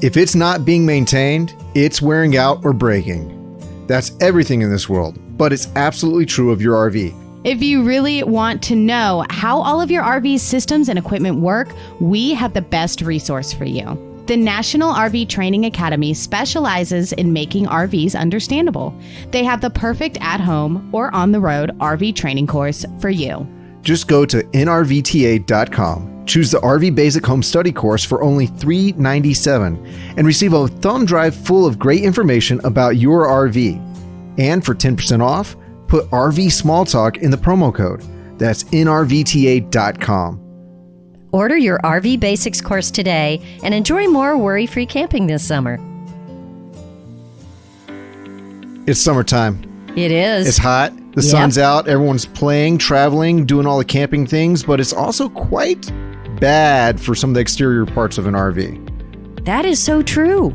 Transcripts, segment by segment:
If it's not being maintained, it's wearing out or breaking. That's everything in this world, but it's absolutely true of your RV. If you really want to know how all of your RV systems and equipment work, we have the best resource for you. The National RV Training Academy specializes in making RVs understandable. They have the perfect at-home or on-the-road RV training course for you. Just go to nrvta.com, choose the RV Basic Home Study course for only $397, and receive a thumb drive full of great information about your RV. And for 10% off, put RV Small Talk in the promo code. That's nrvta.com. Order your RV Basics course today and enjoy more worry-free camping this summer. It's summertime. It is. It's hot. The sun's out. Everyone's playing, traveling, doing all the camping things, but it's also quite bad for some of the exterior parts of an RV. That is so true.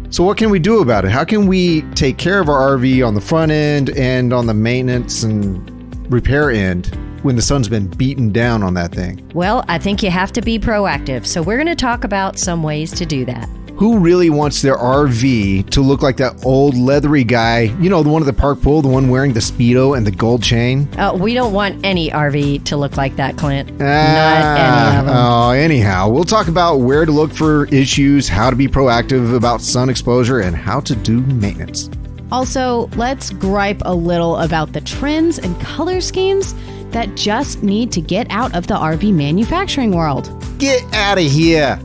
So what can we do about it? How can we take care of our RV on the front end and on the maintenance and repair end when the sun's been beaten down on that thing? Well, I think you have to be proactive, so we're going to talk about some ways to do that. Who really wants their RV to look like that old leathery guy, you know, the one at the park pool, the one wearing the Speedo and the gold chain? We don't want any RV to look like that, Clint. Not any of them. Oh, anyhow, we'll talk about where to look for issues, how to be proactive about sun exposure, and how to do maintenance. Also, let's gripe a little about the trends and color schemes that just need to get out of the RV manufacturing world. Get out of here!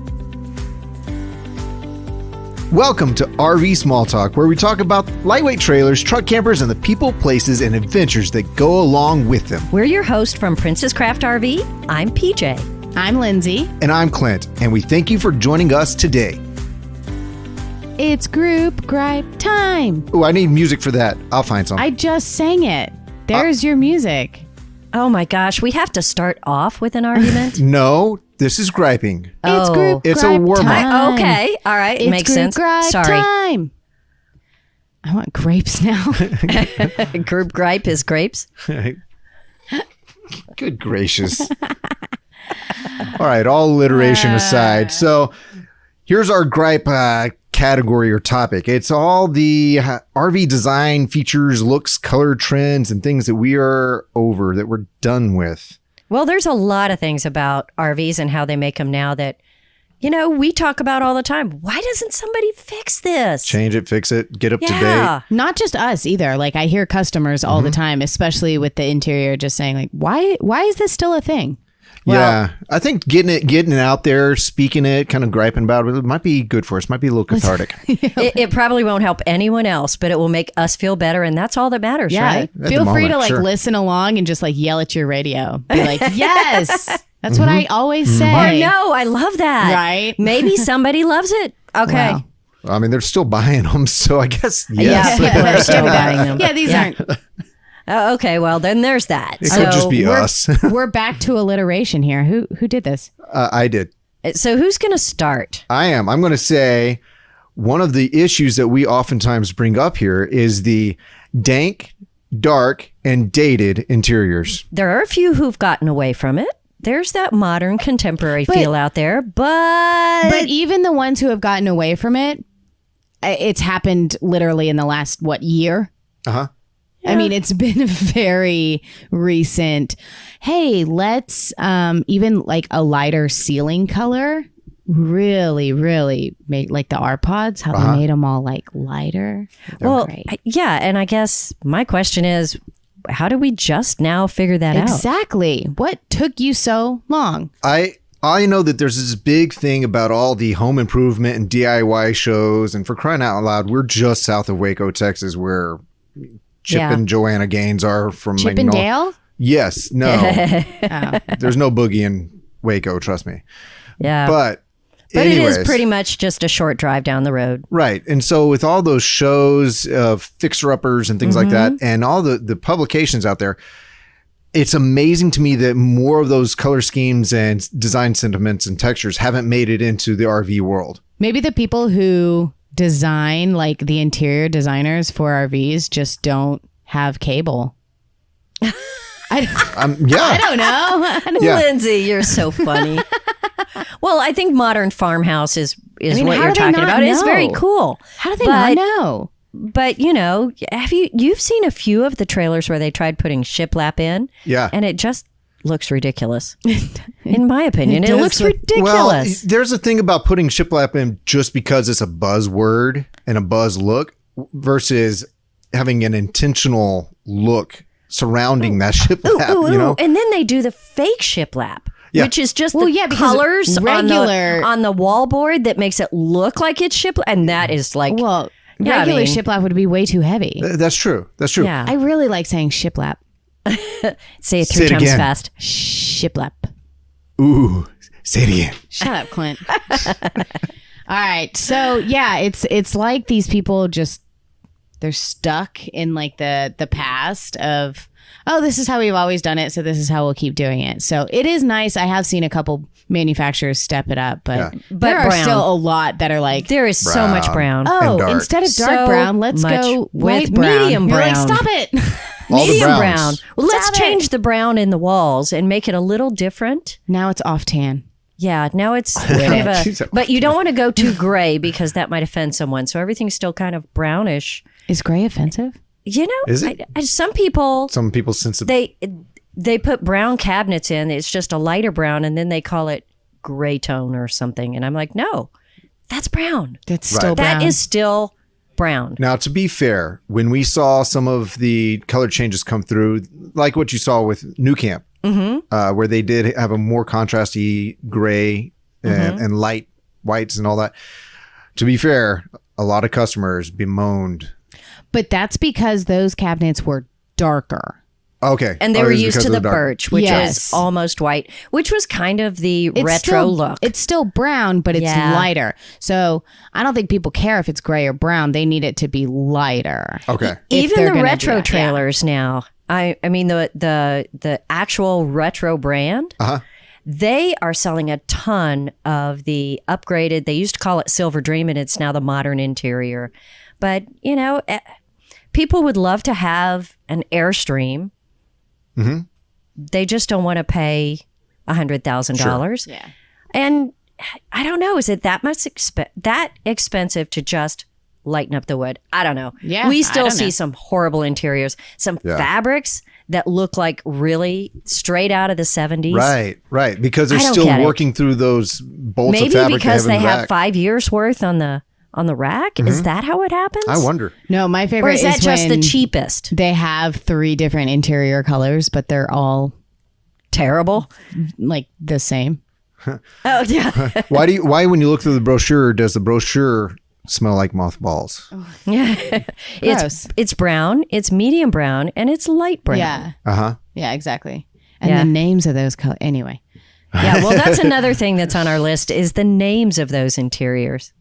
Welcome to RV Small Talk, where we talk about lightweight trailers, truck campers, and the people, places, and adventures that go along with them. We're your host from Princess Craft RV. I'm PJ. I'm Lindsay. And I'm Clint, and we thank you for joining us today. It's group gripe time. Oh, I need music for that. I'll find some. I just sang it. There's your music. Oh my gosh, we have to start off with an argument? No, this is griping. It's group It's gripe a warm-up. time. Okay, all right, It's makes group sense. gripe Sorry. time. I want grapes now. Group gripe is grapes. Good gracious. All right, all alliteration aside. So here's our gripe category or topic. It's all the RV design features, looks, color trends, and things that we are over, that we're done with. Well, there's a lot of things about RVs and how they make them now that, you know, we talk about all the time. Why doesn't somebody fix this? Change it, fix it, get up to Yeah. date. Not just us either. Like I hear customers all the time, especially with the interior, just saying like, why is this still a thing? Yeah, I think getting it out there, speaking it, kind of griping about it might be good for us. Might be a little cathartic. It probably won't help anyone else, but it will make us feel better, and that's all that matters, Yeah. right? At Feel the free to moment, like sure. listen along and just like yell at your radio. Be like, yes. That's what I always say. Or no, I love that. Right? Maybe somebody loves it. Okay. Wow. I mean, they're still buying them, so I guess yes. Yeah, people are still buying them. Yeah, these aren't. Okay, well, then there's that. It could just be us. We're back to alliteration here. Who did this? I did. So who's going to start? I am. I'm going to say one of the issues that we oftentimes bring up here is the dank, dark, and dated interiors. There are a few who've gotten away from it. There's that modern contemporary feel out there, But even the ones who have gotten away from it, it's happened literally in the last, year? Uh-huh. I mean, it's been a very recent, hey, let's even like a lighter ceiling color really, really make like the R-Pods, how they made them all like lighter. well, Great. yeah, and I guess my question is, how do we just now figure that out? Exactly. What took you so long? I know that there's this big thing about all the home improvement and DIY shows, and for crying out loud, we're just south of Waco, Texas, where Chip Yeah. and Joanna Gaines are from Chip and Dale? Yes, no. Oh. There's no boogie in Waco, trust me. Yeah. But it anyways, is pretty much just a short drive down the road. right. And so with all those shows of fixer-uppers and things like that, and all the publications out there, it's amazing to me that more of those color schemes and design sentiments and textures haven't made it into the RV world. Maybe the people who design, like the interior designers for RVs, just don't have cable. I don't know. Yeah. Lindsay, you're so funny. Well, I think modern farmhouse is is I mean, what how you're do they talking not about. It's very know? cool. How do they not know? But you've seen a few of the trailers where they tried putting shiplap in? Yeah. And it just looks ridiculous. In my opinion, it does looks look- Well, ridiculous. there's a thing about putting shiplap in just because it's a buzzword and a buzz look versus having an intentional look surrounding that shiplap, And then they do the fake shiplap. Yeah. Which is just Well, the yeah, because colors regular- on the wallboard that makes it look like it's shiplap. And that is like, Well, Yeah, I regular mean- shiplap would be way too heavy. That's true. That's true. yeah. I really like saying shiplap. Say it Say three it times again. fast. Shiplap. Ooh, say it again. Shut up, Clint. All right. So yeah, it's like these people just they're stuck in like the past of, oh, this is how we've always done it, so this is how we'll keep doing it. So it is nice. I have seen a couple manufacturers step it up, but Yeah. But there are brown. still a lot that are like, There is so much brown. oh, dark. instead of dark So brown, let's much go with light brown. medium You're like, brown. stop it. All the Medium browns. brown. Well, let's Stop it. change the brown in the walls and make it a little different. Now it's off tan. Yeah, now it's kind of She's a, but you don't want to go too gray because that might offend someone. So everything's still kind of brownish. Is gray offensive? You know, Is it? some people Some people sense it. they put brown cabinets in. It's just a lighter brown, and then they call it gray tone or something. And I'm like, no, that's brown. That's Right. still brown. That is still brown. Now, to be fair, when we saw some of the color changes come through, like what you saw with New Camp, where they did have a more contrasty gray and light whites and all that. To be fair, a lot of customers bemoaned. But that's because those cabinets were darker. Okay. And they Oh, were it was used because to of the dark- birch, which Yes. is almost white, which was kind of the It's retro still, look. It's still brown, but it's Yeah. lighter. So I don't think people care if it's gray or brown. They need it to be lighter. Okay. if Even they're the gonna do retro that, yeah. trailers now. I mean the actual retro brand. Uh-huh. They are selling a ton of the upgraded. They used to call it Silver Dream, and it's now the modern interior. But people would love to have an Airstream. Mm-hmm. They just don't want to pay $100,000. Yeah. And I don't know. Is it that much that expensive to just lighten up the wood? I don't know. Yeah, we I still don't see know. some horrible interiors, some Yeah. fabrics that look like really straight out of the 70s. Right. Because they're I don't still get it. working through those bolts Maybe of fabric because they they have, in have the back. 5 years worth on the rack. Is that how it happens? I wonder. No, my Or favorite is that just the when cheapest? they have 3 different interior colors, but they're all Terrible. like the same. Oh yeah. Why when you look through the brochure, does the brochure smell like mothballs? Yeah. Gross. It's brown, it's medium brown, and it's light brown. Yeah. Uh-huh. Yeah, exactly. And Yeah. the names of those colors. Anyway. Yeah, well, that's another thing that's on our list is the names of those interiors.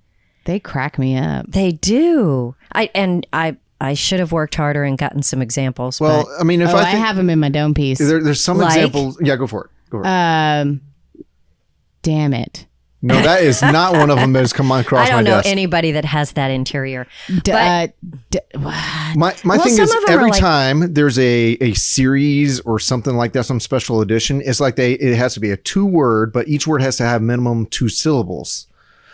They crack me up. They do. I should have worked harder and gotten some examples. Well, but I mean, if I I think have them in my dome piece. there's some Like? examples. Yeah, go for it. Go for it. Damn it. No, that is not one of them that has come across I my don't know desk. anybody that has that interior. But My thing some is of 'em are every like- time there's a series or something like that, some special edition, it's like it has to be a 2-word, but each word has to have minimum 2 syllables.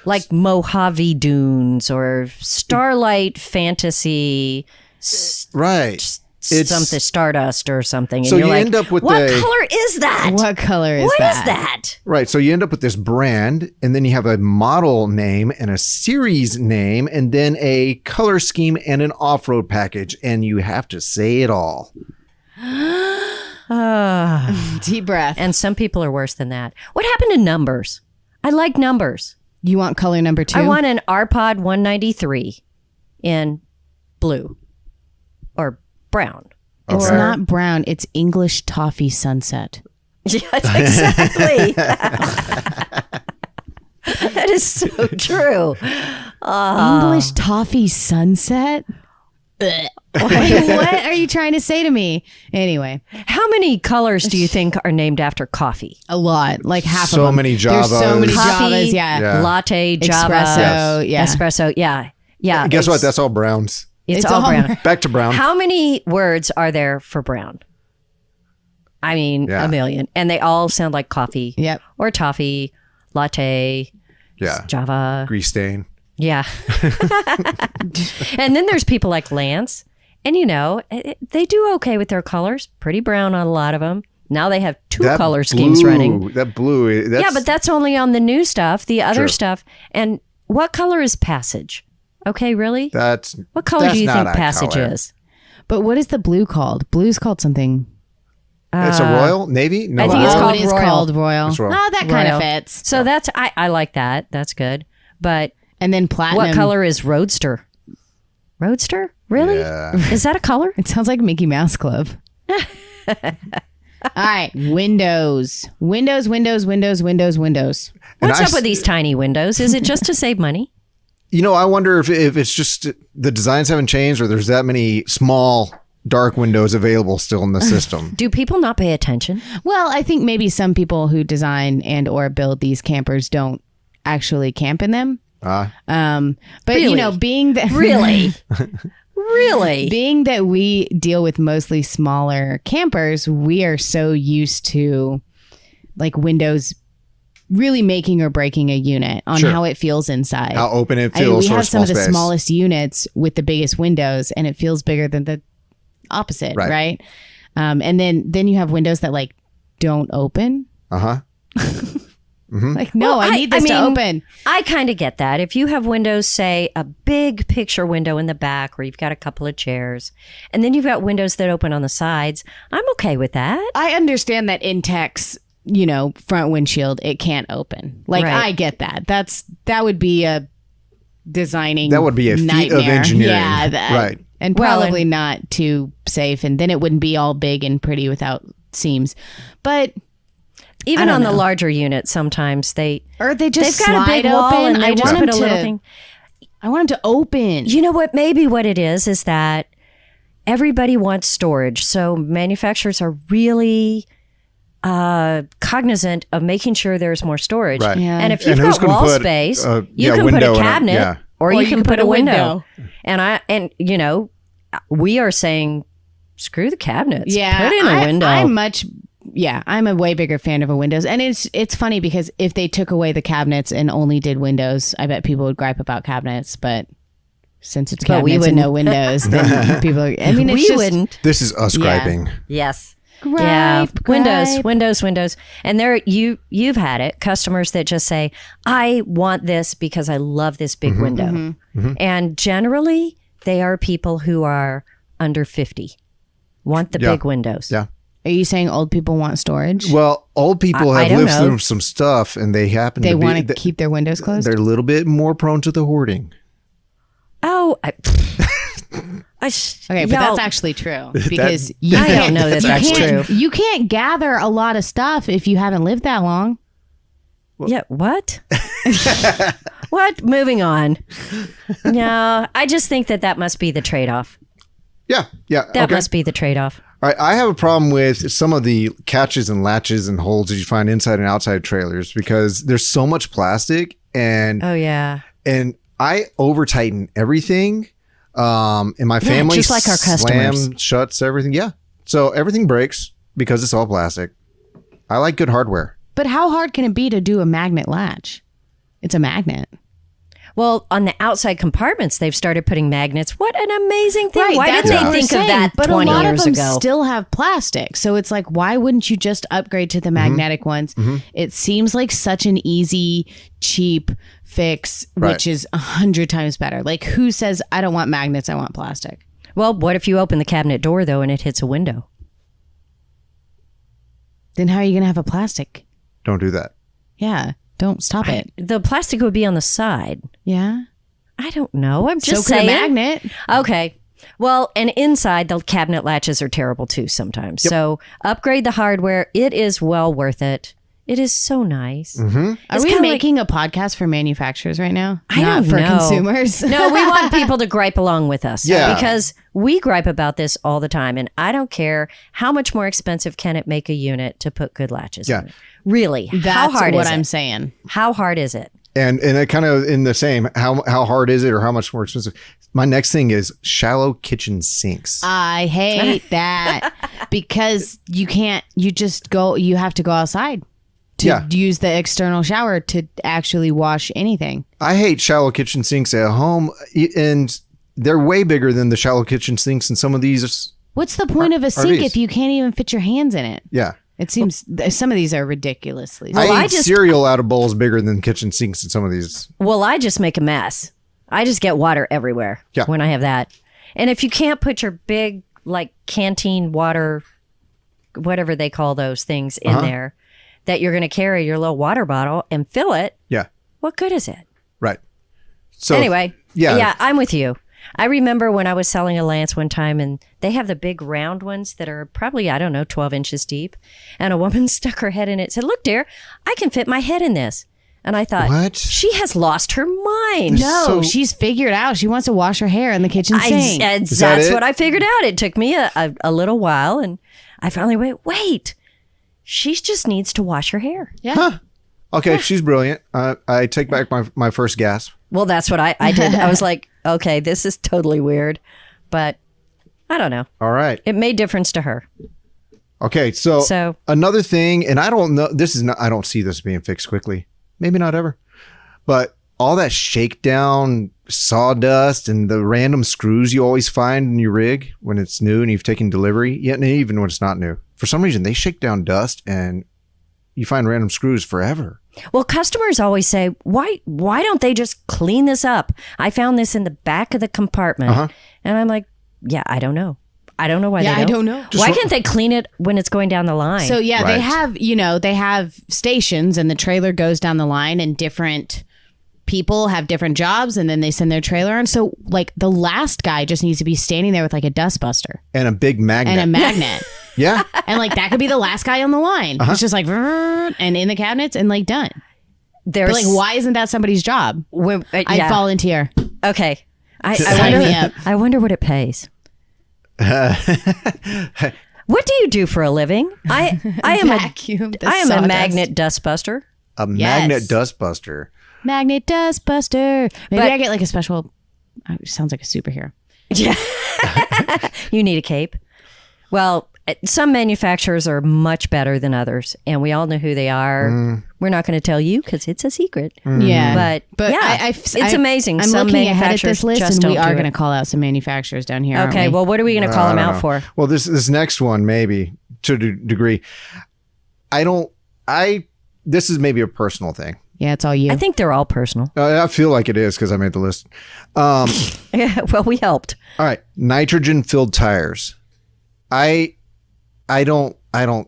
Like Mojave Dunes or Starlight Fantasy, Right. It's something Stardust or something. And So you're you like, end up with what a- color is that? what color is What that? is that? right. So you end up with this brand, and then you have a model name and a series name, and then a color scheme and an off-road package, and you have to say it all. Deep breath. And some people are worse than that. What happened to numbers? I like numbers. You want color number 2? I want an RPod 193 in blue or brown. It's Okay. not brown. It's English toffee sunset. Yes, exactly. That is so true. English toffee sunset? Ugh. Wait, what are you trying to say to me? Anyway, How many colors do you think are named after coffee? a lot, like half So of them. many There's so Javas. many Coffee, Javas. Yeah. Yeah. Latte, Java, Espresso. Yeah. espresso. Yeah, yeah. Guess what? it's- That's all browns. it's it's all all brown. Back to brown. How many words are there for brown? I mean, Yeah. a million, and they all sound like coffee. Yep. Or toffee, latte, Yeah. Java. Grease stain. Yeah. And then there's people like Lance. And, they do okay with their colors. Pretty brown on a lot of them. Now they have two color schemes running. That blue. Yeah, but that's only on the new stuff. The other stuff. And what color is Passage? Okay, really? What color do you think Passage is? But what is the blue called? Blue's called something. It's a royal? Navy? No, I think it's called it is Royal. called Royal. It's Royal. Oh, that kind of fits. So that's, I like that. That's good. But And then platinum. what color is Roadster? Roadster? Really? Yeah. Is that a color? It sounds like Mickey Mouse Club. All right. Windows. Windows. What's up with these tiny windows? Is it just to save money? I wonder if it's just the designs haven't changed or there's that many small dark windows available still in the system. Do people not pay attention? Well, I think maybe some people who design and or build these campers don't actually camp in them. But Really? Being that Really? being that we deal with mostly smaller campers, we are so used to like windows really making or breaking a unit on how it feels inside. How open it feels. We for have a small some of the space. smallest units with the biggest windows, and it feels bigger than the opposite, right? And then you have windows that like don't open. Like, no, I need this to open. I kind of get that. If you have windows, say a big picture window in the back where you've got a couple of chairs, and then you've got windows that open on the sides, I'm okay with that. I understand that in tech's, front windshield, it can't open. Like, Right. I get that. That would be a designing That would be a feat nightmare. of engineering. Yeah, Right. And probably not too safe. And then it wouldn't be all big and pretty without seams. But Even I on don't the know. larger units, sometimes they just they've got a slide big wall open. and they I just want put a them little to. thing. I want them to open. You know what? Maybe what it is that everybody wants storage. So manufacturers are really cognizant of making sure there's more storage. Right. Yeah. And if you've And who's got gonna wall put, space, a you can put window a in cabinet or you can put a window. And we are saying, screw the cabinets. Yeah, Put in a window. I'm a way bigger fan of a windows. And it's funny because if they took away the cabinets and only did windows, I bet people would gripe about cabinets. But since it's But we cabinets and no wouldn't. windows, then people are, I mean, it's we just, wouldn't. This is us griping. Yes. Gripe, Yeah, gripe. windows. And you've had it, customers that just say, I want this because I love this big window. And generally, they are people who are under 50, want the big windows. Yeah. Are you saying old people want storage? Well, old people I have don't lived know. through some stuff and they happen They to be... want to keep their windows closed? They're a little bit more prone to the hoarding. Oh, Okay, but that's actually true because I don't know that that's true. You can't gather a lot of stuff if you haven't lived that long. Yeah, what? What? Moving on. No, I just think that must be the trade-off. Yeah. That must be the trade-off. All right, I have a problem with some of the catches and latches and holes that you find inside and outside trailers because there's so much plastic and Oh, yeah. I over tighten everything. And my family just like our customers. shuts everything. Yeah. So everything breaks because it's all plastic. I like good hardware. But how hard can it be to do a magnet latch? It's a magnet. Well, on the outside compartments, they've started putting magnets. What an amazing thing. Right, Why that's didn't what they we're think saying, of that but 20 a lot years of them ago? still have plastic. So it's like, why wouldn't you just upgrade to the magnetic ones? It seems like such an easy, cheap fix, Right. which is 100 times better. Like, who says, I don't want magnets, I want plastic? Well, what if you open the cabinet door, though, and it hits a window? Then how are you going to have a plastic? Don't do that. Yeah, don't stop it. The plastic would be on the side. Yeah. I don't know. I'm just so could saying. a magnet. Okay. Well, and inside, the cabinet latches are terrible too sometimes. So upgrade the hardware. It is well worth it. It is so nice. Are It's we kinda making a podcast for manufacturers right now? I Not don't for know. consumers. No, we want people to gripe along with us. Yeah. Because we gripe about this all the time. And I don't care how much more expensive can it make a unit to put good latches Yeah. on it. Really. That's how hard what is I'm it? saying. How hard is it? And it kind of in the same, how hard is it or how much more expensive? My next thing is shallow kitchen sinks. I hate that because you have to go outside to use the external shower to actually wash anything. I hate shallow kitchen sinks at home, and they're way bigger than the shallow kitchen sinks in some of these. What's the point of a sink RVs. if you can't even fit your hands in it? Yeah. It seems some of these are ridiculously. I eat cereal out of bowls bigger than kitchen sinks in some of these. Well, I just make a mess. I just get water everywhere when I have that. And if you can't put your big, like, canteen water, whatever they call those things in there, that you're going to carry your little water bottle and fill it. Yeah. What good is it? Right. So anyway, yeah, I'm with you. I remember when I was selling a Lance one time, and they have the big round ones that are probably, 12 inches deep. And a woman stuck her head in it and said, "Look, dear, I can fit my head in this." And I thought, what? She has lost her mind. No, she's figured out she wants to wash her hair in the kitchen sink. That's what I figured out. It took me a little while, and I finally wait. She just needs to wash her hair. Yeah. Huh. Okay, she's brilliant. I take back my first gasp. Well, that's what I did. I was like, okay, this is totally weird, but I don't know. All right. It made difference to her. Okay, so another thing, and I don't know, I don't see this being fixed quickly. Maybe not ever. But all that shakedown sawdust and the random screws you always find in your rig when it's new and you've taken delivery, and even when it's not new. For some reason, they shake down dust and you find random screws forever. Well, customers always say, why don't they just clean this up? I found this in the back of the compartment. And I'm like, yeah, I don't know. I don't know why they don't. I don't know. Why can't they clean it when it's going down the line? So they have, they have stations and the trailer goes down the line and different people have different jobs and then they send their trailer on. So like the last guy just needs to be standing there with like a dust buster. And a big magnet. Yeah. And like that could be the last guy on the line. It's just like, and in the cabinets and like done. But like, why isn't that somebody's job? I'd volunteer. Okay. I wonder what it pays. What do you do for a living? I am a magnet dustbuster. A magnet dustbuster. Magnet dustbuster. Maybe I get like a special. Sounds like a superhero. Yeah. You need a cape. Well, some manufacturers are much better than others, and we all know who they are. We're not going to tell you because it's a secret. Yeah, but yeah, it's amazing. I'm some looking ahead at this list, just and we don't are do going to call out some manufacturers down here. Okay, well, what are we going to call them out for? Well, this next one, maybe to a degree. This is maybe a personal thing. Yeah, it's all you. I think they're all personal. I feel like it is because I made the list. Yeah, well, we helped. All right, nitrogen-filled tires. I don't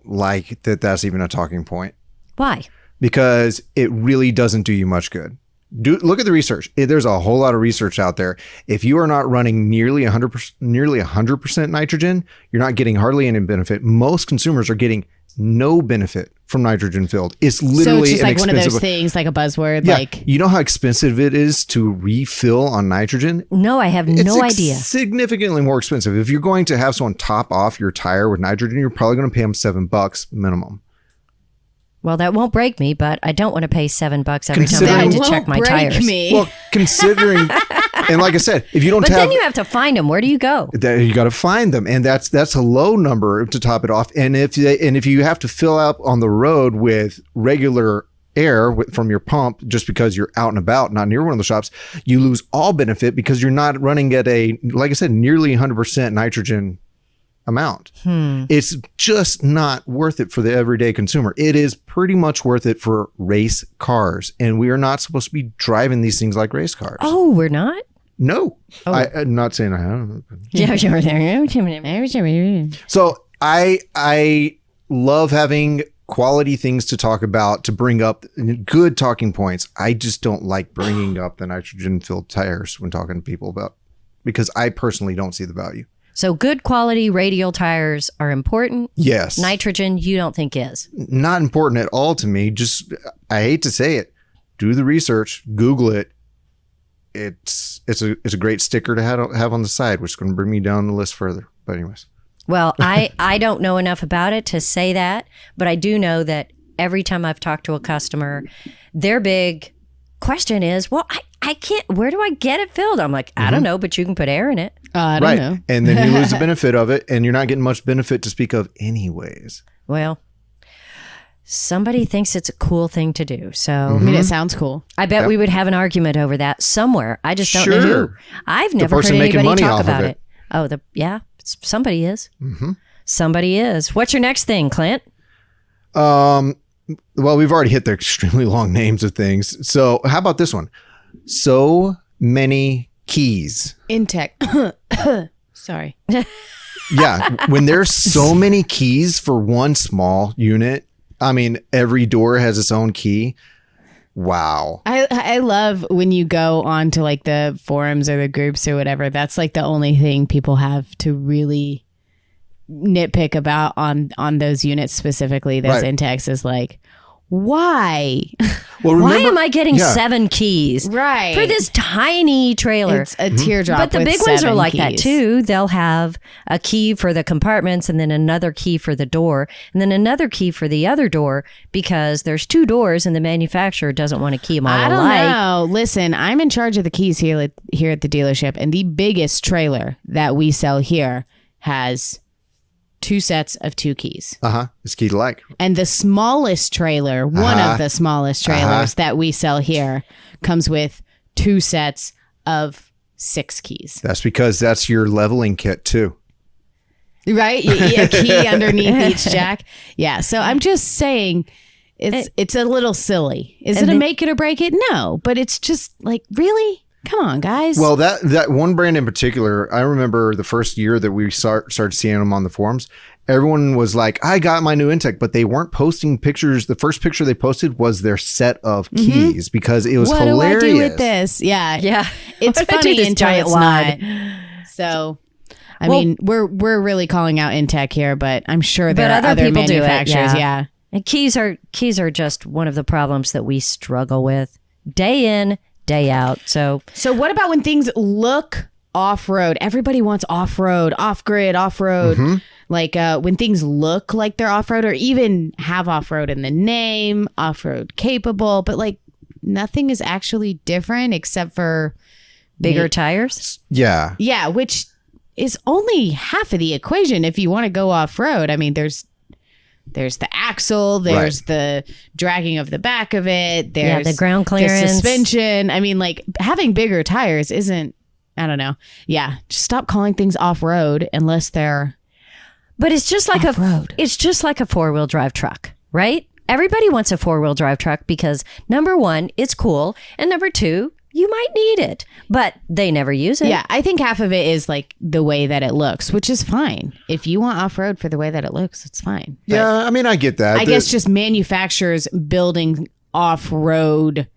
like that. That's even a talking point. Why? Because it really doesn't do you much good. Look at the research. There's a whole lot of research out there. If you are not running nearly 100% nitrogen, you're not getting hardly any benefit. Most consumers are getting no benefit from nitrogen filled. It's literally so it's just like one of expensive. those things, like a buzzword. Yeah, like you know how expensive it is to refill on nitrogen? No, I have no idea. Significantly more expensive. If you're going to have someone top off your tire with nitrogen, you're probably going to pay them $7 minimum. Well, that won't break me, but I don't want to pay $7 every time I need to check my tires. Well, considering, and like I said, if you don't but then you have to find them. Where do you go? You got to find them, and that's a low number to top it off. And if you have to fill up on the road with regular air from your pump just because you're out and about, not near one of the shops, you lose all benefit because you're not running at a, like I said, nearly 100% nitrogen amount. It's just not worth it for the everyday consumer. It is pretty much worth it for race cars, and we are not supposed to be driving these things like race cars. Oh, we're not? No. I'm not saying I have. Yeah, sure. So I love having quality things to talk about, to bring up good talking points. I just don't like bringing up the nitrogen filled tires when talking to people about, because I personally don't see the value. So good quality radial tires are important. Yes. Nitrogen, you don't think is? Not important at all to me. Just, I hate to say it, do the research, Google it. It's a great sticker to have on the side, which is going to bring me down the list further. But anyways. Well, I don't know enough about it to say that, but I do know that every time I've talked to a customer, their big question is, well, I can't, where do I get it filled? I'm like, I don't know, but you can put air in it. I don't know. And then you lose the benefit of it, and you're not getting much benefit to speak of anyways. Well, somebody thinks it's a cool thing to do. So I mean, it sounds cool. I bet we would have an argument over that somewhere. I just don't know who. Sure. I've never heard person making anybody money talk off of about it. it. Oh, somebody is. Somebody is. What's your next thing, Clint? Well, we've already hit the extremely long names of things. So how about this one? So many keys. In tech. Sorry. Yeah. When there's so many keys for one small unit, I mean, every door has its own key. Wow. I love when you go on to like the forums or the groups or whatever. That's like the only thing people have to really nitpick about on those units specifically. Those Right. Intex is like, why? Well, Why am I getting 7 keys? Right. For this tiny trailer. It's a teardrop. But the with big ones are 7 like that keys. too. They'll have a key for the compartments and then another key for the door and then another key for the other door because there's 2 doors and the manufacturer doesn't want to key them all I don't alike. know. Listen, I'm in charge of the keys here at the dealership, and the biggest trailer that we sell here has 2 sets of 2 keys. It's key to like. And the smallest trailer, one of the smallest trailers that we sell here, comes with 2 sets of 6 keys. That's because that's your leveling kit too. Right? A key underneath each jack. Yeah. So I'm just saying it's a little silly. Is it a make it or break it? No. But it's just like, really? Come on, guys. Well, that one brand in particular, I remember the first year that we started seeing them on the forums. Everyone was like, I got my new Intech, but they weren't posting pictures. The first picture they posted was their set of keys because it was what hilarious. do I do with this? Yeah. Yeah. It's What do I do funny this until giant it's wad? not. So, I mean, we're really calling out Intech here, but I'm sure there But are other other people do it, manufacturers. yeah. Yeah. And keys are just one of the problems that we struggle with day in, day out. So what about when things look off-road? Everybody wants off-road, off-grid, off-road. Like when things look like they're off-road or even have off-road in the name, off-road capable, but like nothing is actually different except for bigger tires. Yeah. Yeah, which is only half of the equation if you want to go off-road. I mean, there's the axle, there's the dragging of the back of it, there's the ground clearance, the suspension. I mean, like having bigger tires isn't, I don't know. Yeah, just stop calling things off-road unless they're But it's just like off-road. it's just like a 4-wheel drive truck, right? Everybody wants a 4-wheel drive truck because number 1, it's cool, and number 2, you might need it, but they never use it. Yeah, I think half of it is like the way that it looks, which is fine. If you want off-road for the way that it looks, it's fine. But Yeah, I mean, I get that. I guess just manufacturers building off-road,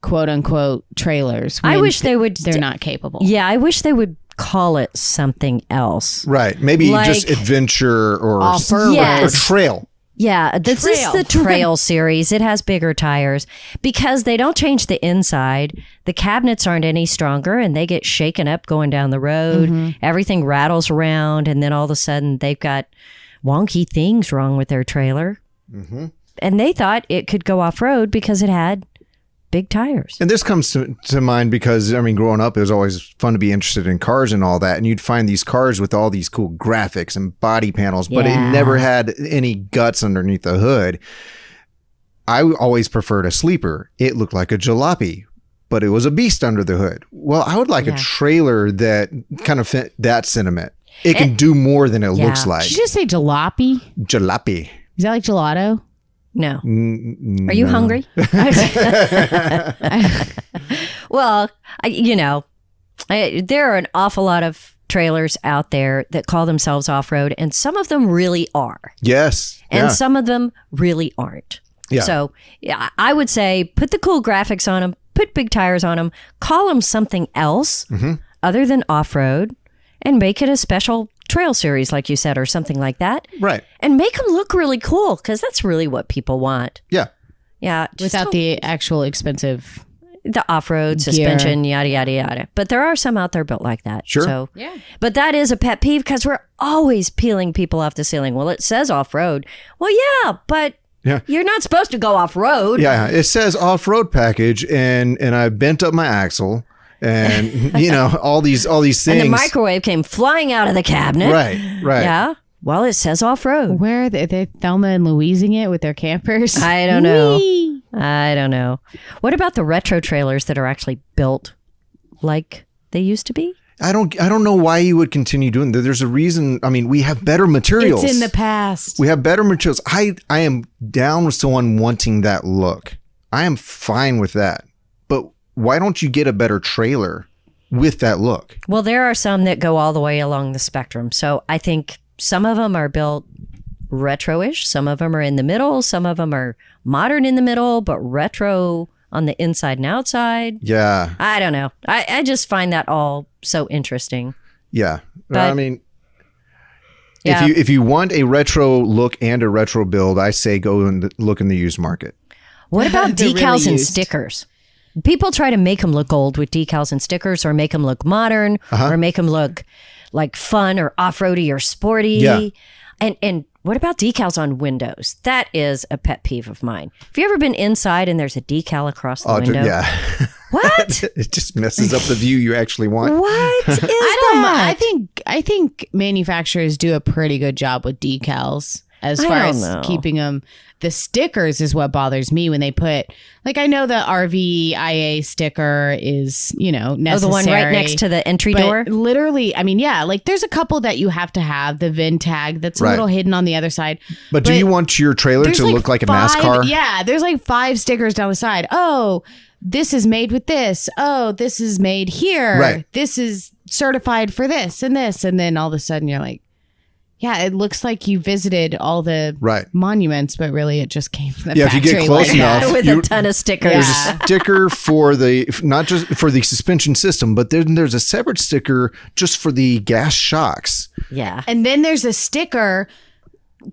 quote unquote, trailers. I when wish they would. They're not capable. Yeah, I wish they would call it something else. Right. Maybe Like- just adventure or, Off-road. Yes. or trail. Yeah, this is Trail. the Trail series. It has bigger tires because they don't change the inside. The cabinets aren't any stronger and they get shaken up going down the road. Everything rattles around and then all of a sudden they've got wonky things wrong with their trailer. And they thought it could go off-road because it had big tires. And this comes to mind because, I mean, growing up, it was always fun to be interested in cars and all that. And you'd find these cars with all these cool graphics and body panels, but it Yeah. never had any guts underneath the hood. I always preferred a sleeper. It looked like a jalopy, but it was a beast under the hood. Well, I would like a trailer that kind of fit that sentiment. It can do more than it looks like. Did you just say jalopy? Jalopy. Is that like gelato? No. Are you hungry? Well, there are an awful lot of trailers out there that call themselves off-road, and some of them really are. Yes. And Yeah. some of them really aren't. Yeah. So yeah, I would say put the cool graphics on them, put big tires on them, call them something else other than off-road, and make it a special trail series, like you said, or something like that. Right. And make them look really cool because that's really what people want. Yeah. Yeah. just Without don't- the actual expensive. the off-road suspension, yada, yada, yada. But there are some out there built like that. Sure. So, Yeah. but that is a pet peeve because we're always peeling people off the ceiling. Well, it says off-road. Well, yeah, but Yeah. you're not supposed to go off-road. Yeah, it says off-road package, and I bent up my axle, and all these things. And the microwave came flying out of the cabinet. Right. Yeah. Well, it says off-road. Where are they Thelma and Louising it with their campers? I don't know. Whee! I don't know. What about the retro trailers that are actually built like they used to be? I don't know why you would continue doing that. There's a reason. I mean, we have better materials. It's in the past. We have better materials. I am down with someone wanting that look. I am fine with that. But why don't you get a better trailer with that look? Well, there are some that go all the way along the spectrum. So I think some of them are built retro-ish. Some of them are in the middle. Some of them are modern in the middle, but retro on the inside and outside. Yeah. I don't know. I just find that all so interesting. Yeah. But- I mean, Yeah. if you want a retro look and a retro build, I say go and look in the used market. What about They're really decals and used. stickers? People try to make them look old with decals and stickers, or make them look modern, or make them look like fun or off-roady or sporty. Yeah. And what about decals on windows? That is a pet peeve of mine. Have you ever been inside and there's a decal across the window? Yeah. What? It just messes up the view you actually want. What is I don't. that? I think manufacturers do a pretty good job with decals as I far don't as know. keeping them. The stickers is what bothers me when they put, like, I know the RVIA sticker is, necessary. Oh, the one right next to the entry but door? literally, I mean, yeah, like there's a couple that you have to have the VIN tag that's a Right. little hidden on the other side. But do you want your trailer There's to look like a five- NASCAR? Yeah, there's like 5 stickers down the side. Oh, this is made with this. Oh, this is made here. Right. This is certified for this and this. And then all of a sudden you're like, yeah, it looks like you visited all the Right. monuments, but really it just came from the Yeah, if you factory. get close like enough, that. With you- a ton of stickers. There's a sticker for not just for the suspension system, but then there's a separate sticker just for the gas shocks. Yeah. And then there's a sticker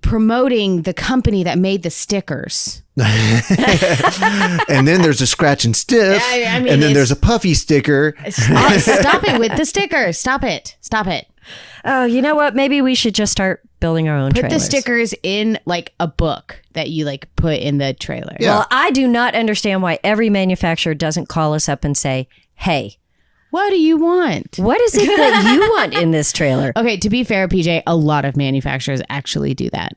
promoting the company that made the stickers. And then there's a scratch and stiff. I mean, and then it's- there's a puffy sticker. Stop it with the sticker. Stop it. Stop it. Oh, you know what? Maybe we should just start building our own Put trailers. the stickers in like a book that you like put in the trailer. Yeah. Well, I do not understand why every manufacturer doesn't call us up and say, hey, What do you want? what is it that you want in this trailer? Okay, to be fair, PJ, a lot of manufacturers actually do that.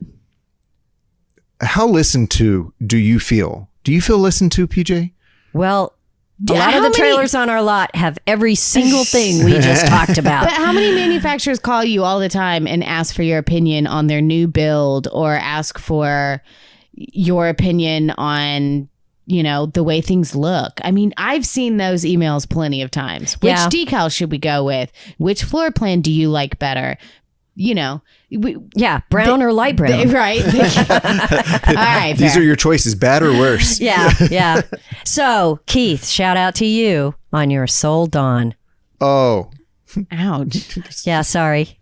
How listened to do you feel? Do you feel listened to, PJ? Well, a lot of how the many- trailers on our lot have every single thing we just talked about. But how many manufacturers call you all the time and ask for your opinion on their new build or ask for your opinion on, the way things look? I mean, I've seen those emails plenty of times. Which Yeah. decal should we go with? Which floor plan do you like better? Yeah, brown or light brown. Right? All right. These fair. are your choices, bad or worse. Yeah. So, Keith, shout out to you on your Soul Dawn. Oh, Ouch. Yeah, sorry.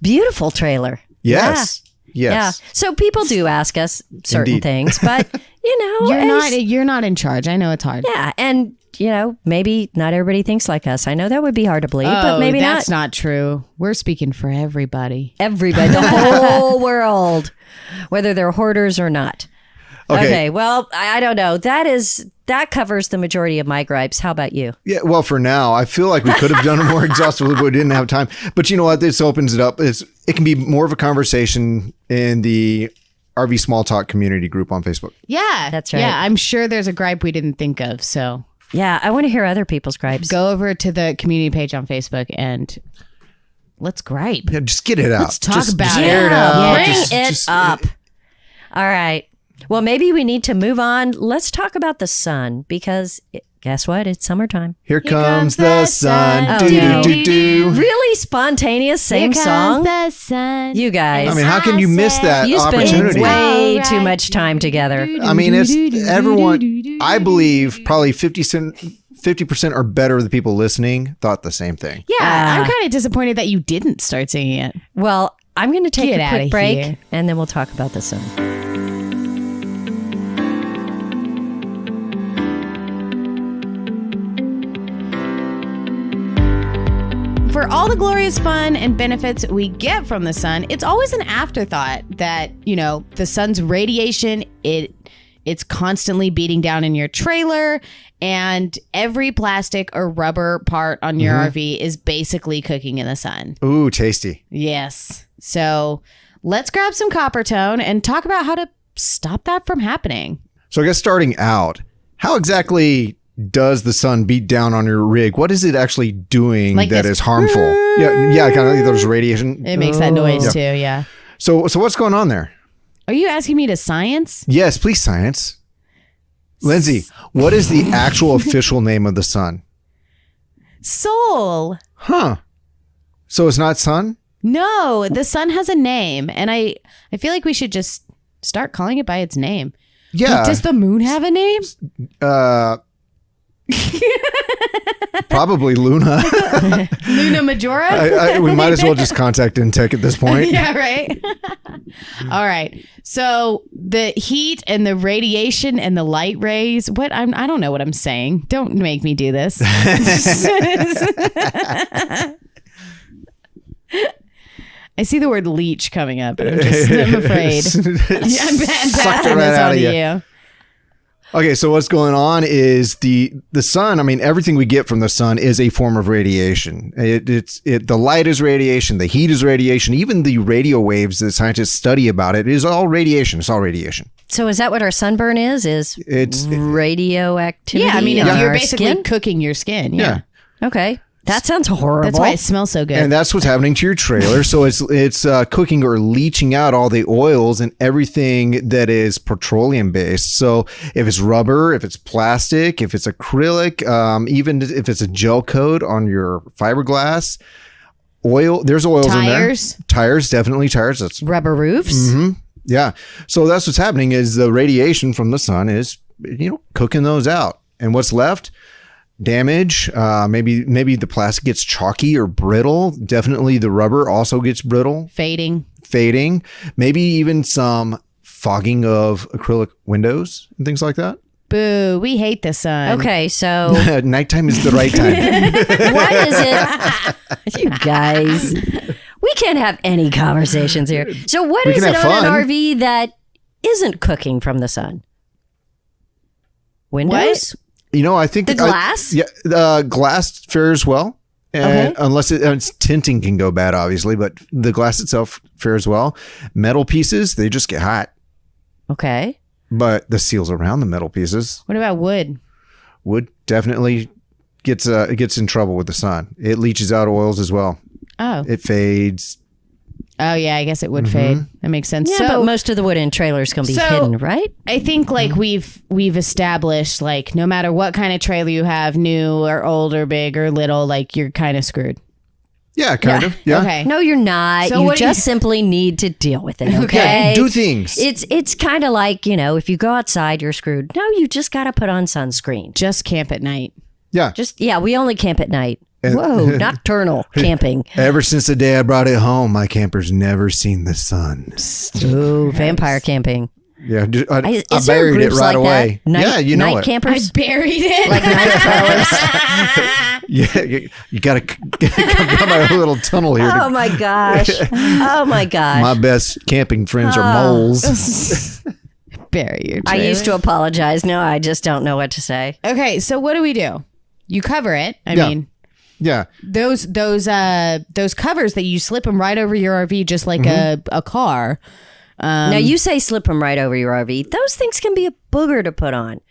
Beautiful trailer. yes. Yeah. Yes. So people do ask us certain Indeed. things, but You're not in charge. I know it's hard. Yeah, and maybe not everybody thinks like us. I know that would be hard to believe, but maybe that's not. not true. We're speaking for everybody. Everybody, the whole world, whether they're hoarders or not. Okay. Well, I don't know. That covers the majority of my gripes. How about you? Yeah, well, for now, I feel like we could have done it more exhaustively, but we didn't have time. But you know what? This opens it up. It can be more of a conversation in the RV Small Talk community group on Facebook. Yeah. That's right. Yeah, I'm sure there's a gripe we didn't think of. So Yeah, I want to hear other people's gripes. go over to the community page on Facebook and let's gripe. Yeah, just get it out. Let's talk Just about air it. it out. Bring Just- it up. All right. Well, maybe we need to move on. Let's talk about the sun because guess what? It's summertime. Here comes the sun. Oh, Do, no. do, do, do. Really spontaneous, same song. the sun. You guys. I mean, how can you miss that you spend opportunity? way too much time together. I mean, it's everyone, I believe probably 50% or better of the people listening thought the same thing. Yeah, I'm kind of disappointed that you didn't start singing it. Well, I'm going to take Get a outta quick break here. and then we'll talk about the sun. For all the glorious fun and benefits we get from the sun, it's always an afterthought that, the sun's radiation, it's constantly beating down in your trailer, and every plastic or rubber part on your RV is basically cooking in the sun. Ooh, tasty. Yes. So let's grab some copper tone and talk about how to stop that from happening. So I guess starting out, how exactly does the sun beat down on your rig? What is it actually doing Like that this. is harmful? Yeah, kind of like those radiation. It makes that noise too, yeah. So what's going on there? Are you asking me to science? Yes, please, science. Lindsay, what is the actual official name of the sun? Sol. Huh. So it's not sun? No, the sun has a name, and I feel like we should just start calling it by its name. Yeah. Like, does the moon have a name? Probably Luna. Luna Majora? We might as well just contact Intech at this point. Yeah, right. All right. So the heat and the radiation and the light rays. I don't know what I'm saying. Don't make me do this. I see the word leech coming up, and I'm afraid. I'm passing this on to you. Okay, so what's going on is the sun. I mean, everything we get from the sun is a form of radiation. The light is radiation, the heat is radiation, even the radio waves that scientists study about it is all radiation. It's all radiation. So is that what our sunburn is? It's radioactivity? Yeah, I mean, in you're our basically skin? cooking your skin. Yeah. Okay. That sounds horrible. That's why it smells so good. And that's what's happening to your trailer. So it's cooking or leaching out all the oils and everything that is petroleum based. So if it's rubber, if it's plastic, if it's acrylic, even if it's a gel coat on your fiberglass, oil, there's oils in there. Tires, definitely tires. That's rubber roofs. Mm-hmm. Yeah. So that's what's happening is the radiation from the sun is, cooking those out. And what's left? Damage. Maybe the plastic gets chalky or brittle. Definitely the rubber also gets brittle. Fading. Maybe even some fogging of acrylic windows and things like that. Boo, we hate the sun. Okay, so nighttime is the right time. what is it? You guys, we can't have any conversations here. So what is it on an RV that isn't cooking from the sun? Windows? What? I think the glass. Glass fares well, unless its tinting can go bad, obviously. But the glass itself fares well. Metal pieces, they just get hot. Okay. But the seals around the metal pieces. What about wood? Wood definitely gets in trouble with the sun. It leaches out oils as well. Oh. It fades. Oh, yeah, I guess it would fade. That makes sense. Yeah, but most of the wood in trailers can be hidden, right? I think we've established no matter what kind of trailer you have, new or old or big or little, you're kind of screwed. Yeah, kind of. Yeah. Okay. No, you're not. So you just simply need to deal with it. Okay. Do things. It's kind of like, if you go outside, you're screwed. No, you just got to put on sunscreen. Just camp at night. Yeah. We only camp at night. Whoa, nocturnal camping. Ever since the day I brought it home, my camper's never seen the sun. Ooh, vampire camping. Yeah, I Is there buried it groups right like away. That? Yeah, you know night it. Campers? I buried it. Like night crawlers? Yeah, you got to come out of a little tunnel here. Oh my gosh. Oh my gosh. My best camping friends are moles. Bury your trailer. I used to apologize. No, I just don't know what to say. Okay, so what do we do? You cover it. I mean... Yeah. Those covers that you slip them right over your RV just like a car. Now you say slip them right over your RV. Those things can be a booger to put on,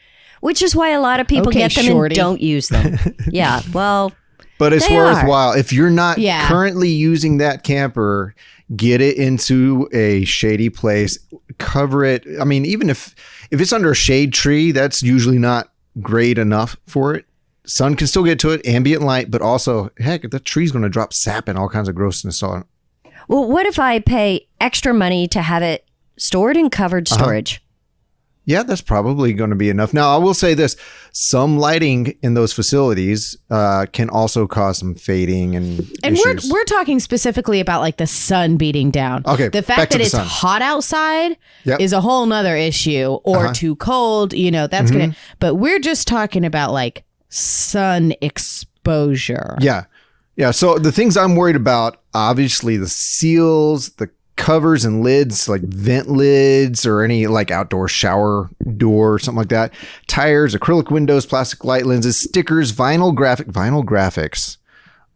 which is why a lot of people get them and don't use them. Yeah, well, but it's worthwhile. If you're not Yeah. currently using that camper, get it into a shady place, cover it. I mean, even if it's under a shade tree, that's usually not great enough for it. Sun can still get to it, ambient light, but also, heck, the tree's going to drop sap and all kinds of grossness on it. Well, what if I pay extra money to have it stored in covered storage? Yeah, that's probably going to be enough. Now, I will say this. Some lighting in those facilities can also cause some fading and issues. we're talking specifically about the sun beating down. Okay, the back fact to that the it's sun. hot outside Yep. is a whole nother issue, or too cold. That's gonna. But we're just talking about sun exposure. Yeah. So the things I'm worried about, obviously the seals, the covers and lids, like vent lids or any outdoor shower door or something like that. Tires, acrylic windows, plastic light lenses, stickers, vinyl graphics.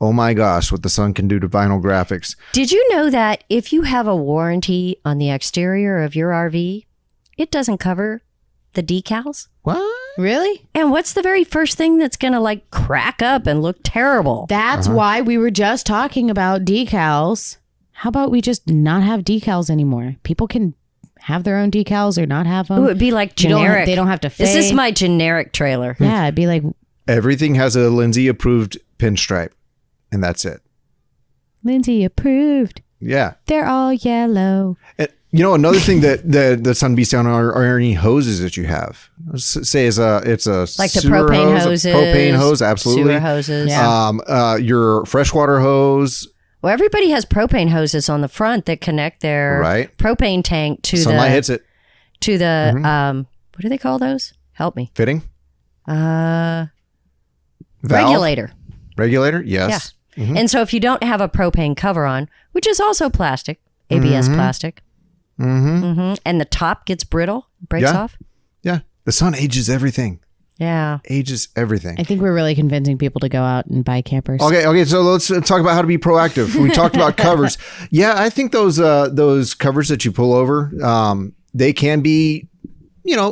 oh my gosh, what the sun can do to vinyl graphics. Did you know that if you have a warranty on the exterior of your RV, it doesn't cover the decals? What? Really? And what's the very first thing that's going to like crack up and look terrible? That's why we were just talking about decals. How about we just not have decals anymore? People can have their own decals or not have them. It would be like generic. They don't have to fade. This is my generic trailer. Yeah, it'd be like Everything has a Lindsay approved pinstripe, and that's it. Lindsay approved. Yeah. They're all yellow. And, another thing that's on Beast Down are any hoses that you have. Say it's a Like the sewer propane hose, hoses. a propane hose, absolutely. Sewer hoses. Yeah. Your freshwater hose. Well, everybody has propane hoses on the front that connect their Right. propane tank to Sunlight hits it. to the what do they call those? Help me. Fitting. Valve? Valve? Regulator. Yes. Yeah. And so if you don't have a propane cover on, which is also plastic, ABS plastic, and the top gets brittle, breaks Yeah. off. Yeah. The sun ages everything. Yeah. Ages everything. I think we're really convincing people to go out and buy campers. Okay. So let's talk about how to be proactive. We talked about covers. Yeah, I think those covers that you pull over, they can be,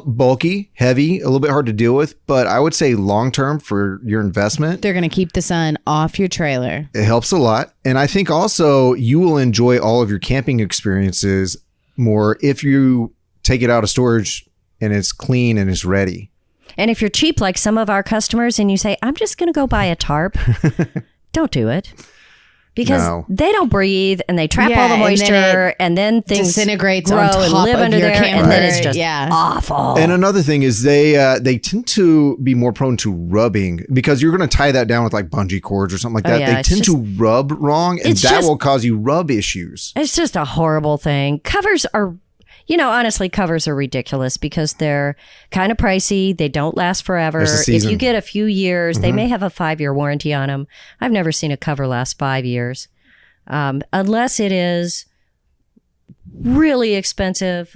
bulky, heavy, a little bit hard to deal with. But I would say long term for your investment, They're going to keep the sun off your trailer. it helps a lot. And I think also you will enjoy all of your camping experiences more if you take it out of storage and it's clean and it's ready. And if you're cheap like some of our customers and you say, I'm just going to go buy a tarp, don't do it. Because No. they don't breathe and they trap Yeah, all the and then moisture and then things disintegrates grow on top and live of under your there camper. and then it's just Yeah. awful. And another thing is they tend to be more prone to rubbing because you're going to tie that down with like bungee cords or something like that. yeah, They it's tend just- to rub wrong, and It's that just- will cause you rub issues. It's just a horrible thing. Covers are, honestly, covers are ridiculous because they're kind of pricey. They don't last forever. There's a If season. you get a few years, they may have a 5-year warranty on them. I've never seen a cover last 5 years. Unless it is really expensive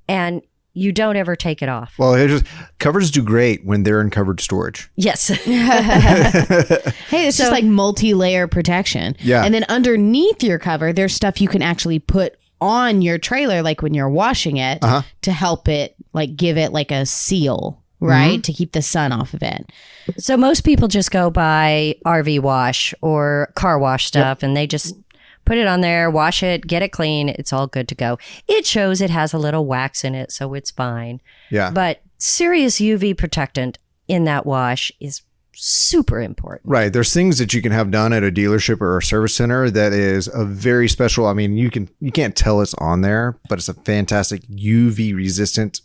and you don't ever take it off. Well, covers do great when they're in covered storage. Yes. Hey, it's just like multi-layer protection. Yeah. And then underneath your cover, there's stuff you can actually put on your trailer, like when you're washing it, to help it, like give it like a seal, right? To keep the sun off of it. So most people just go buy RV wash or car wash stuff and they just put it on there, wash it, get it clean. It's all good to go. It shows it has a little wax in it, so it's fine. Yeah. But serious UV protectant in that wash is super important. Right. There's things that you can have done at a dealership or a service center that is a very special. I mean, you can't tell it's on there, but it's a fantastic UV resistant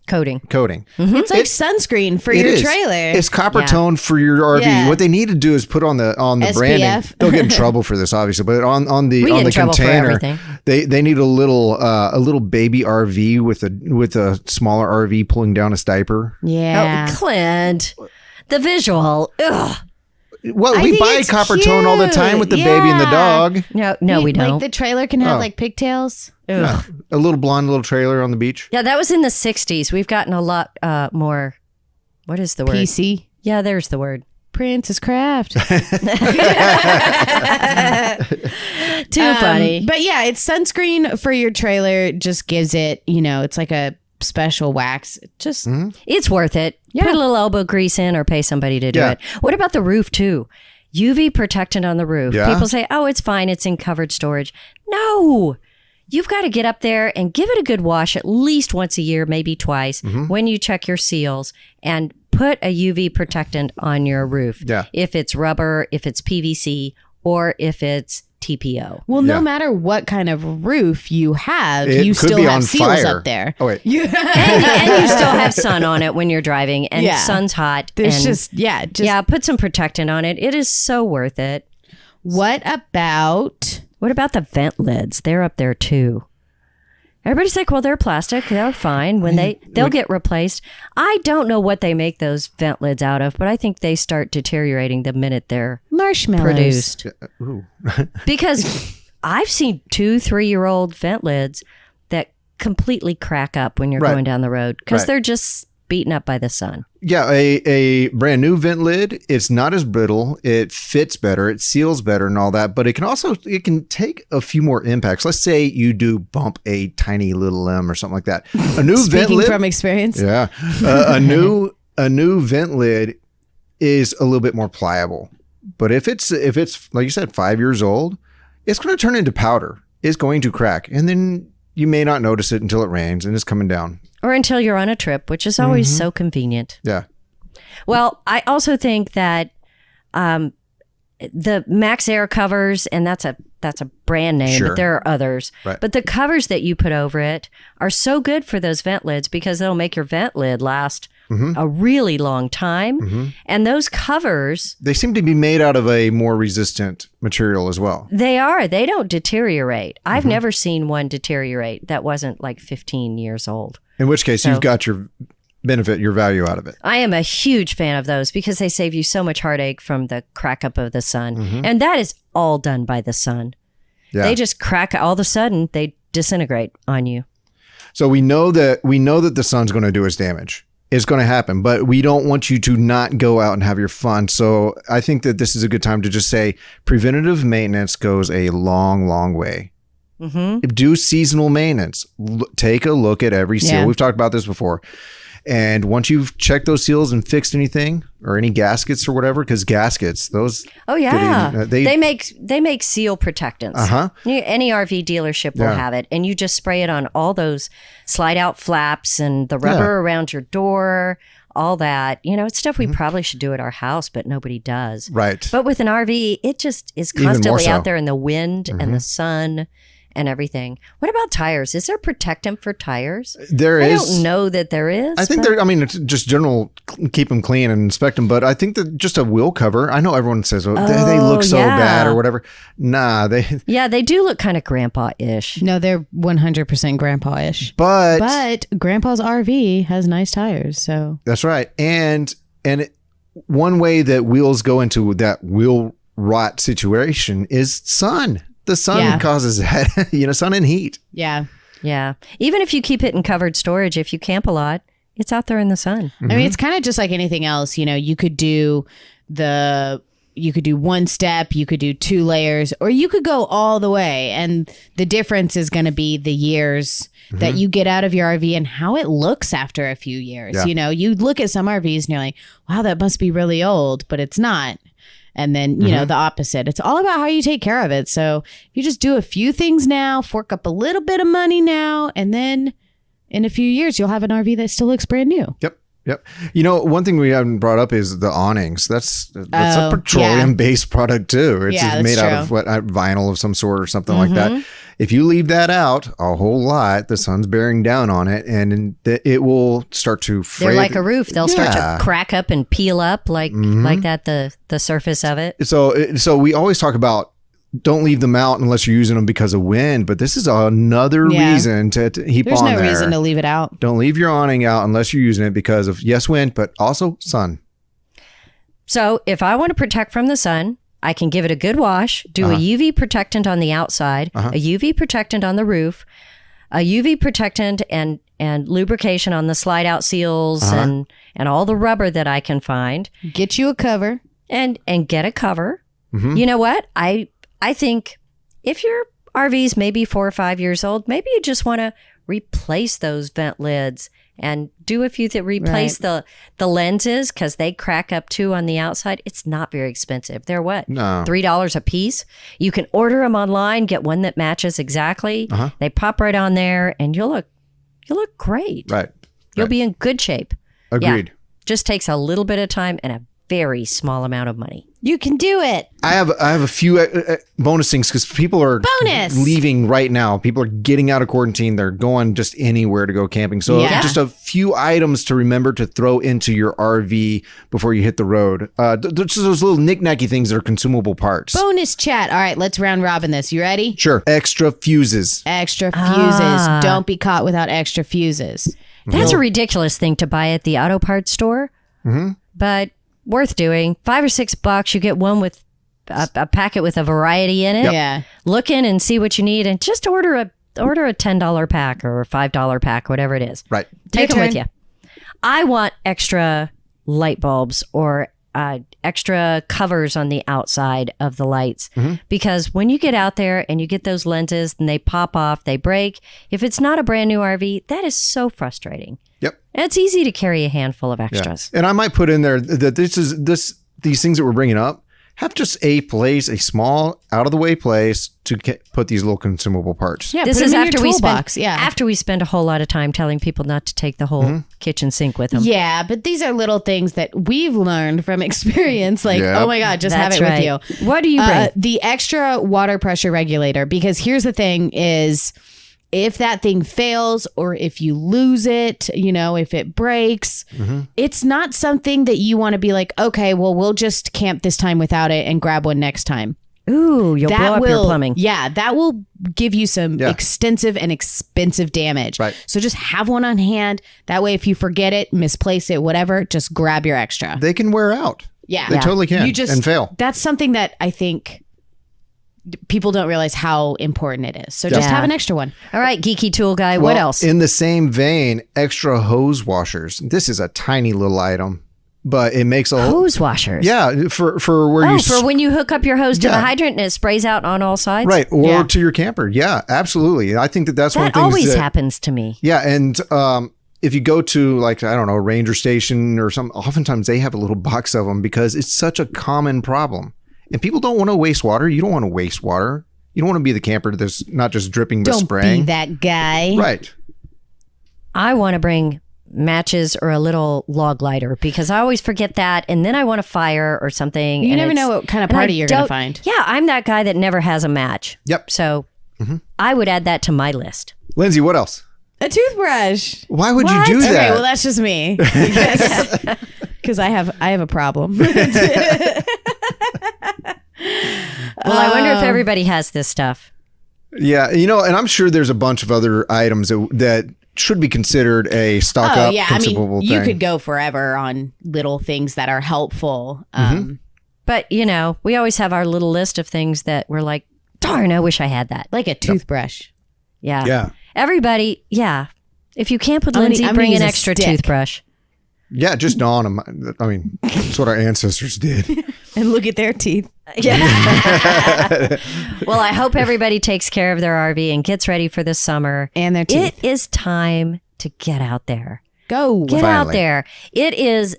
Coating. coating. It's like sunscreen for It your is. trailer. It's copper Yeah. tone for your RV. Yeah. What they need to do is put on the SPF. branding. They'll get in trouble for this, obviously, but on the We on get the in trouble for container, everything. they need a little baby RV with a smaller RV pulling down its diaper. Yeah. Oh, Clint. The visual. Ugh. Well, I we think buy it's copper tone all the time with the cute. baby and the Yeah. dog. No, we Like don't. the trailer can have Oh. like pigtails. Ugh. A little blonde little trailer on the beach. Yeah, that was in the 60s. We've gotten a lot more. What is the word? PC. Yeah, there's the word. Princess Craft. Too funny. But yeah, it's sunscreen for your trailer. Just gives it, it's like a special wax. Just It's worth it. Yeah. Put a little elbow grease in or pay somebody to do Yeah. it. What about the roof too? UV protectant on the roof. Yeah. People say, oh, it's fine. It's in covered storage. No. You've got to get up there and give it a good wash at least once a year, maybe twice, when you check your seals and put a UV protectant on your roof. Yeah. If it's rubber, if it's PVC, or if it's TPO. well, Yeah. no matter what kind of roof you have, It you could still be have on seals fire. up there. Oh wait. and you still have sun on it when you're driving, and Yeah. sun's hot. There's and just put some protectant on it. It is so worth it. What about What about the vent lids? They're up there too. Everybody's like, well, they're plastic. They're fine when they'll get replaced. I don't know what they make those vent lids out of, but I think they start deteriorating the minute they're marshmallows? produced. Ooh. Because I've seen 2-3-year-old vent lids that completely crack up when you're Right. going down the road because Right. they're just beaten up by the sun. Yeah, a brand new vent lid, it's not as brittle, it fits better, it seals better and all that, but it can take a few more impacts. Let's say you do bump a tiny little limb or something like that. A new vent Speaking lid from experience. Yeah. A new vent lid is a little bit more pliable. But if it's like you said 5 years old, it's going to turn into powder. It's going to crack. And then you may not notice it until it rains and it's coming down. Or until you're on a trip, which is always so convenient. Yeah. Well, I also think that the Max Air covers, and that's a brand name, Sure. but there are others. Right. But the covers that you put over it are so good for those vent lids because they'll make your vent lid last a really long time. And those covers, They seem to be made out of a more resistant material as well. they don't deteriorate. I've never seen one deteriorate that wasn't like 15 years old. In which case, you've got your value out of it. I am a huge fan of those because they save you so much heartache from the crack up of the sun. And that is all done by the sun. Yeah. They just crack all of a sudden, they disintegrate on you. So we know that the sun's going to do its damage. It's going to happen, but we don't want you to not go out and have your fun. So I think that this is a good time to just say preventative maintenance goes a long, long way. Do seasonal maintenance. Take a look at every seal. Yeah. We've talked about this before. And once you've checked those seals and fixed anything or any gaskets or whatever, because gaskets, those. Oh yeah, they make seal protectants. Any RV dealership will have it, and you just spray it on all those slide out flaps and the rubber around your door. All that, it's stuff we probably should do at our house, but nobody does. Right. But with an RV, it just is Even more constantly so. out there in the wind and the sun and everything. What about tires? Is there protectant for tires? There I is. don't know that there is. I think it's just general keep them clean and inspect them. But I think that just a wheel cover, I know everyone says, they look so bad or whatever. Nah, they do look kind of grandpa-ish. No, they're 100% grandpa-ish. But grandpa's RV has nice tires, so. That's right. And one way that wheels go into that wheel rot situation is sun. The sun causes that, sun and heat. Yeah. Yeah. Even if you keep it in covered storage, if you camp a lot, it's out there in the sun. I mean, it's kind of just like anything else. You could do one step, you could do 2 layers, or you could go all the way. And the difference is going to be the years that you get out of your RV and how it looks after a few years. Yeah. You look at some RVs and you're like, wow, that must be really old, but it's not. And then, the opposite. It's all about how you take care of it. So if you just do a few things now, fork up a little bit of money now, and then in a few years, you'll have an RV that still looks brand new. Yep. One thing we haven't brought up is the awnings. That's a petroleum-based product too. It's made out of vinyl of some sort or something like that. If you leave that out a whole lot, the sun's bearing down on it, and it will start to fray. They're like a roof. They'll start to crack up and peel up like that. The surface of it. So we always talk about don't leave them out unless you're using them because of wind, but this is another reason to heap There's on no there. reason to leave it out. Don't leave your awning out unless you're using it because of wind, but also sun. So if I want to protect from the sun, I can give it a good wash, do a UV protectant on the outside, a UV protectant on the roof, a UV protectant and lubrication on the slide out seals and all the rubber that I can find. Get you a cover. And get a cover. You know what? I think if your RV's maybe 4 or 5 years old, maybe you just want to replace those vent lids and do a few replace the lenses because they crack up too on the outside. It's not very expensive. They're what? No. $3 a piece. You can order them online, get one that matches exactly. They pop right on there and you'll look great. Right. You'll be in good shape. Agreed. Yeah. Just takes a little bit of time and a very small amount of money. You can do it. I have a few bonus things because people are leaving right now. People are getting out of quarantine. They're going just anywhere to go camping. So just a few items to remember to throw into your RV before you hit the road. Just those little knick-knacky things that are consumable parts. Bonus chat. All right, let's round robin this. You ready? Sure. Extra fuses. Extra fuses. Don't be caught without extra fuses. That's a ridiculous thing to buy at the auto parts store. But worth doing. $5 or $6, you get one with a packet with a variety in it. Yep. Yeah. Look in and see what you need, and just order a $10 pack or a $5 pack, whatever it is. Right. Take them with you. I want extra light bulbs or extra covers on the outside of the lights because when you get out there and you get those lenses and they pop off, they break. If it's not a brand new RV, that is so frustrating. Yep. And it's easy to carry a handful of extras. Yeah. And I might put in there that these things that we're bringing up have just a small, out of the way place to put these little consumable parts. Yeah, This put is them in after your we toolbox. spend after we spend a whole lot of time telling people not to take the whole kitchen sink with them. Yeah, but these are little things that we've learned from experience. Like, Yep. oh my God, just That's have it right. with you. What do you bring? The extra water pressure regulator. Because here's the thing is, if that thing fails or if you lose it, if it breaks, it's not something that you want to be like, okay, well, we'll just camp this time without it and grab one next time. Ooh, you'll blow up your plumbing. Yeah, that will give you some extensive and expensive damage. Right. So just have one on hand. That way, if you forget it, misplace it, whatever, just grab your extra. They can wear out. Yeah. They totally can and fail. That's something that I think people don't realize how important it is. So just have an extra one. All right, geeky tool guy. What else? In the same vein, extra hose washers. This is a tiny little item, but it makes a Hose washers. Yeah, for where you for when you hook up your hose to the hydrant and it sprays out on all sides. right, or to your camper. Yeah, absolutely. I think that's one That thing always happens to me. Yeah, and if you go to like, I don't know, a ranger station or something, oftentimes they have a little box of them because it's such a common problem. And people don't want to waste water. You don't want to waste water. You don't want to be the camper that's not just dripping but spraying. Don't be that guy. Right. I want to bring matches or a little log lighter because I always forget that. And then I want a fire or something. You and never know what kind of party you're going to find. Yeah, I'm that guy that never has a match. Yep. So I would add that to my list. Lindsay, what else? A toothbrush. Why would you do that? Okay, well, that's just me. Because I have a problem. Well, I wonder if everybody has this stuff. Yeah, and I'm sure there's a bunch of other items that should be considered a stock up consumable thing. You could go forever on little things that are helpful. But, we always have our little list of things that we're like, darn, I wish I had that. Like a toothbrush. Yeah. Yeah. Everybody, yeah. If you camp with I'm Lindsay, gonna bring use an a extra stick. toothbrush. Yeah, just gnaw on them. I mean, that's what our ancestors did. And look at their teeth. Yeah. Well, I hope everybody takes care of their RV and gets ready for the summer. And their teeth. It is time to get out there. Go. Get out Finally. there. It is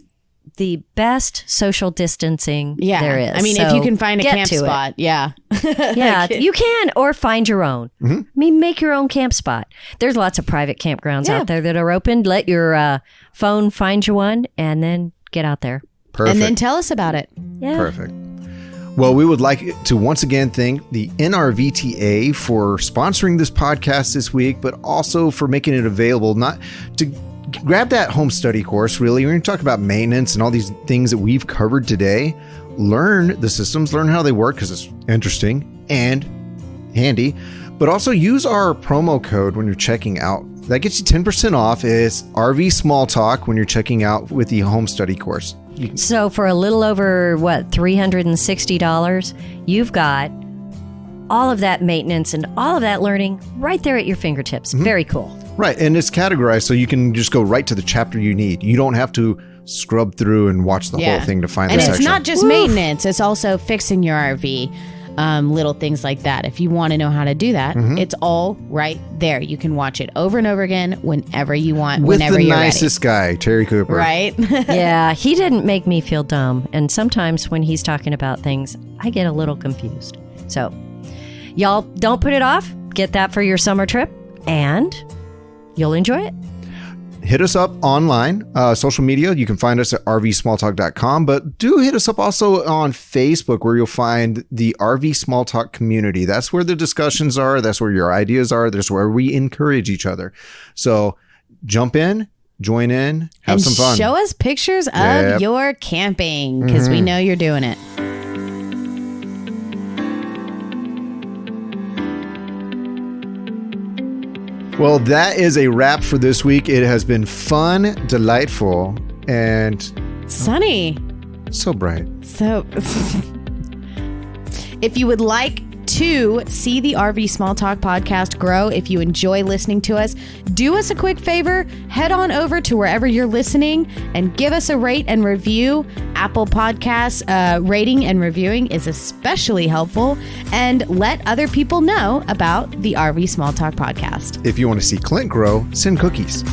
the best social distancing there is. I mean, if So you can find a get camp to it. spot, yeah. Yeah, you can, or find your own. I mean, make your own camp spot. There's lots of private campgrounds out there that are open. Let your phone find you one and then get out there. Perfect. And then tell us about it. Yeah. Perfect. Well, we would like to once again thank the NRVTA for sponsoring this podcast this week, but also for making it available not to grab that home study course. Really, we're going to talk about maintenance and all these things that we've covered today. Learn the systems, learn how they work because it's interesting and handy, but also use our promo code when you're checking out. That gets you 10% off. It's RV Small Talk when you're checking out with the home study course. So for a little over, $360, you've got all of that maintenance and all of that learning right there at your fingertips. Very cool. Right. And it's categorized so you can just go right to the chapter you need. You don't have to scrub through and watch the whole thing to find and the it's section. not just maintenance, it's also fixing your RV. Little things like that. If you want to know how to do that, it's all right there. You can watch it over and over again whenever you want, with whenever the you're nicest guy, Terry Cooper. ready. Right? Yeah, he didn't make me feel dumb. And sometimes when he's talking about things, I get a little confused. So, y'all don't put it off. Get that for your summer trip and you'll enjoy it. Hit us up online, social media. You can find us at rvsmalltalk.com, but do hit us up also on Facebook where you'll find the RV Small Talk community. That's where the discussions are. That's where your ideas are. That's where we encourage each other. So jump in, join in, have and some fun. Show us pictures Yep. of your camping because we know you're doing it. Well, that is a wrap for this week. It has been fun, delightful, and Sunny. so bright. So, if you would like to see the RV Small Talk podcast grow, if you enjoy listening to us, do us a quick favor, head on over to wherever you're listening and give us a rate and review. Apple Podcasts rating and reviewing is especially helpful, and let other people know about the RV Small Talk podcast. If you want to see Clint grow, send cookies.